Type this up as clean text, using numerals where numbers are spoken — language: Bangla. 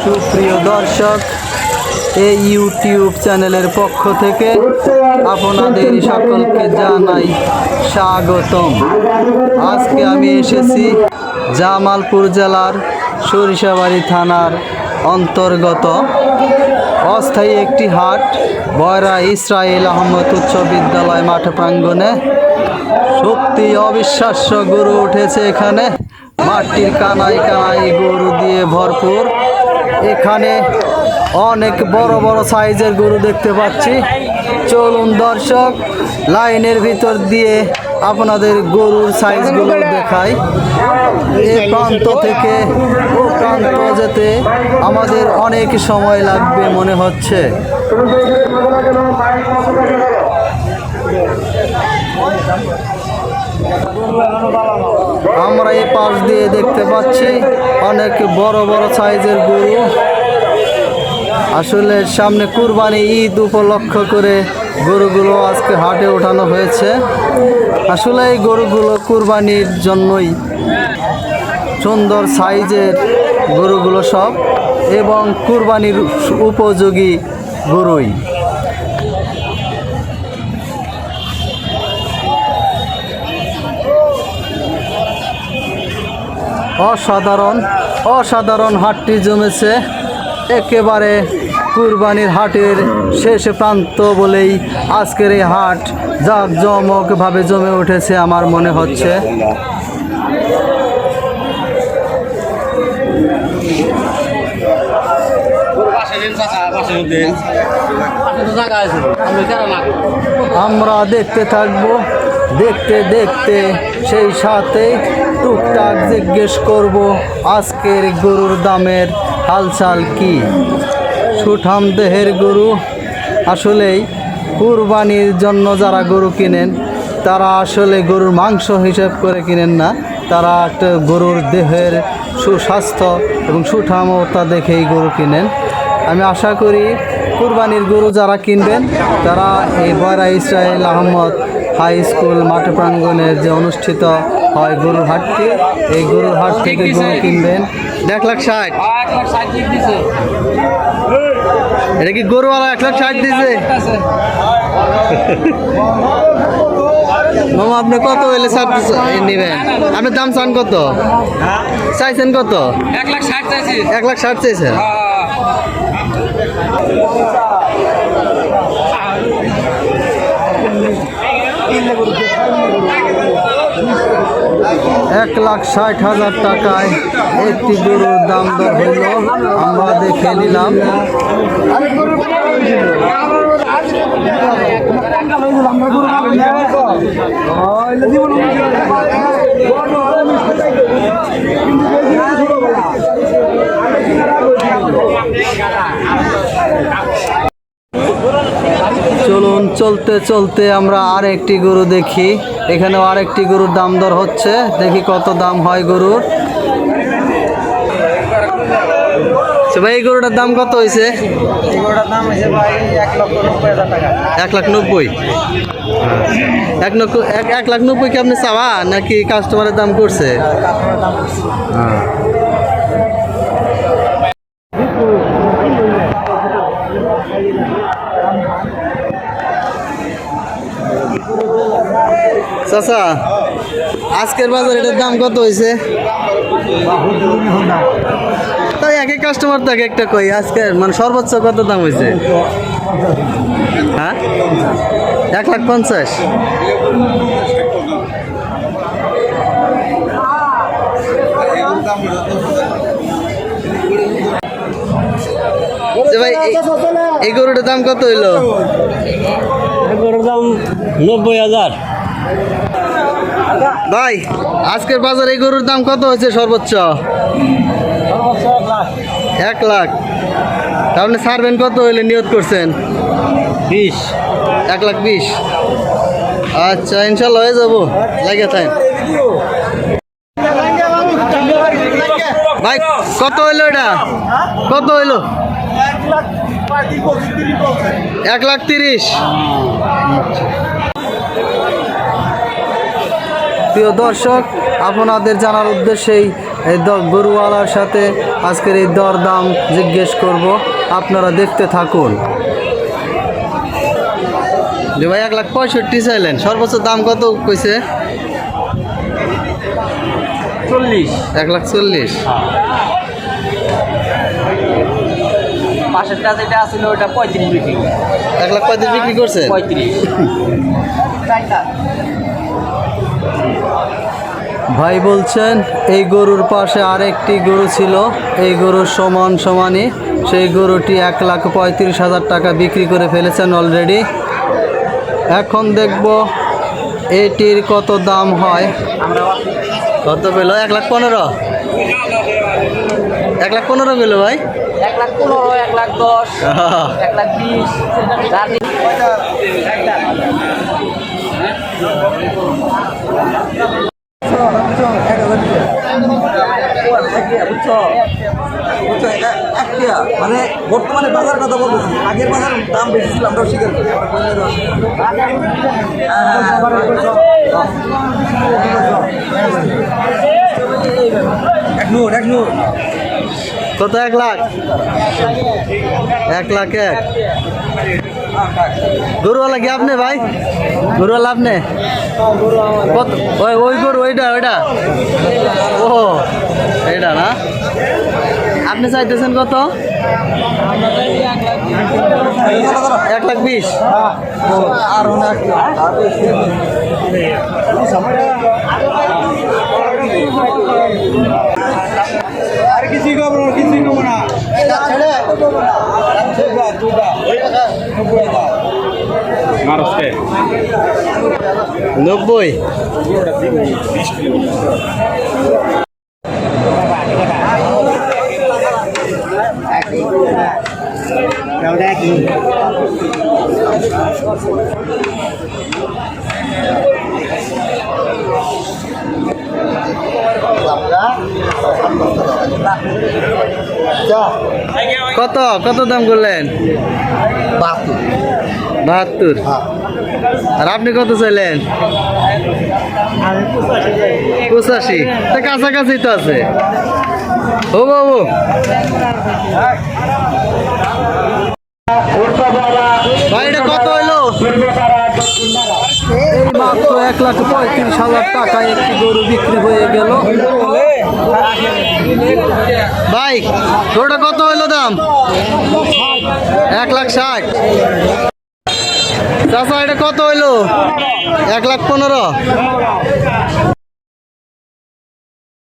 সুপ্রিয় দর্শক, এই ইউটিউব চ্যানেলের পক্ষ থেকে আপনাদের সকলকে জানাই স্বাগতম। আজকে আমি এসেছি জামালপুর জেলার সরিষাবাড়ি থানার অন্তর্গত অস্থায়ী একটি হাট, বয়রা ইসরাইল আহমদ উচ্চ বিদ্যালয় মাঠ প্রাঙ্গণে। সত্যি অবিশ্বাস্য গরু উঠেছে এখানে, মাটির কানায় কানায় গরু দিয়ে ভরপুর। এখানে অনেক বড় বড় সাইজের গরু দেখতে পাচ্ছি। চলুন দর্শক, লাইনের ভিতর দিয়ে আপনাদের গরুর সাইজগুলো দেখাই। এ প্রান্ত থেকে ও প্রান্ত যেতে আমাদের অনেক সময় লাগবে মনে হচ্ছে। আমরা এই পাশ দিয়ে দেখতে পাচ্ছি অনেক বড় বড় সাইজের গরু। আসলে সামনে কুরবানি ঈদ উপলক্ষ করে গরুগুলো আজকে হাটে ওঠানো হয়েছে। আসলে এই গরুগুলো কুরবানির জন্যই সুন্দর সাইজের গরুগুলো সব, এবং কুরবানির উপযোগী গরুই। অসাধারণ হাটটি জমেছে, একেবারে কুরবানির হাটের শেষ প্রান্ত বলেই আজকের এই হাট জাঁকজমকভাবে জমে উঠেছে আমার মনে হচ্ছে। আমরা দেখতে থাকবো, দেখতে দেখতে সেই সাথে টুকটাক জিজ্ঞেস করব আজকের গরুর দামের হালচাল কি। সুঠাম দেহের গরু। আসলেই কুরবানির জন্য যারা গরু কিনেন তারা আসলে গরুর মাংস হিসেব করে কিনেন না, তারা একটা গরুর দেহের সুস্বাস্থ্য এবং সুঠামতা দেখেই গরু কিনেন। আমি আশা করি কুরবানির গরু যারা কিনবেন তারা এই বয়রা ইসরাইল আহমদ হাই স্কুল মাঠ প্রাঙ্গণের যে অনুষ্ঠিত হয় গরুর হাটটি, এই গরুর হাট থেকে গরু কিনবেন। 1,60,000 এটা কি গরুওয়ালা 1,60,000 দিছে? মামা আপনি কত হইলে নেবেন? আপনার দাম চান কত? চাইছেন কত? 1,60,000 চাইছি। 1,60,000 চাইছেন? 1,60,000 টাকায় একটি গরুর দাম দর হইল, আমরা দেখে নিলাম। চলুন, চলতে চলতে আমরা আর একটি গরু দেখি। এখানেও আরেকটি গরুর দাম দর হচ্ছে, দেখি কত দাম হয় গরুর। ভাই এই গরুটার দাম কত হয়েছে? এই গরুটার দাম হয়েছে ভাই 1,90,000 টাকা। 1,90,000? 1,90,000 কি আপনি চাওয়া নাকি কাস্টমারের দাম করছে? চাচা, আজকের বাজার এটার দাম কত হয়েছে? তাই এক এক কাস্টমার তো এক একটা কই। আজকের মানে সর্বোচ্চ কত দাম হয়েছে? হ্যাঁ, 1,50,000। ভাই এই গরুটার দাম কত হইলো? গরুর দাম 90,000। ভাই আজকের বাজারে এই গরুর দাম কত হয়েছে সর্বোচ্চ? 1 লাখ। তাহলে ছাড়বেন কত হইলে নিয়ত করছেন? 20। 1,20,000। আচ্ছা, ইনশাল্লাহ হয়ে যাবো, লাগে থাকেন। ভাই কত হইলো এটা? কত হইলো? 1,30,000। প্রিয় দর্শক, আপনাদের জানার উদ্দেশ্যেই এই গরুওয়ালার সাথে আজকের এই দরদাম জিজ্ঞেস করব, আপনারা দেখতে থাকুন। যে ভাই 1,65,000 চাইলেন, সর্বোচ্চ দাম কত কইছে? 40। 1,40,000। পাশেরটা যেটা আছিল ওটা 35 বিক্রি। 1,35,000 বিক্রি করছেন? 35। ভাই বলছেন এই গরুর পাশে আরেকটি গরু ছিল, এই গরুর সমানই সেই গরুটি 1,35,000 টাকা বিক্রি করে ফেলেছেন অলরেডি। এখন দেখব এটির কত দাম হয়। কত পেল? 1,15,000। 1,15,000 পেল ভাই। 1,15,000, 1,10,000, 1,20,000। মানে বর্তমানে বাজার কথা বলতেছি, আগের বাজার দাম বেশি ছিল, আমরাও স্বীকার করি। এক নূর কত? 1 লাখ? 1,01,000। গরুওয়ালা কি আপনি ভাই? গরুওয়ালা আপনি? কত? ওই গরু ওইটা? ও এইটা না? আপনি চাইতেছেন কত? 1,20,000। আর অনেক আর কিছুই করবো না। মানুষকে 90। কত কত দাম করলেন? 72। আর আপনি কত চাইলেন? 85। তা কাছাকাছি তো আছে। ও বাবু ভাই এটা কত হইলো? এই মাত্র 1,35,000 টাকায় একটি গরু বিক্রি হয়ে গেল। ভাই গরুটা কত হইলো দাম? 1,60,000। চাচা এটা কত হইলো? 1,15,000।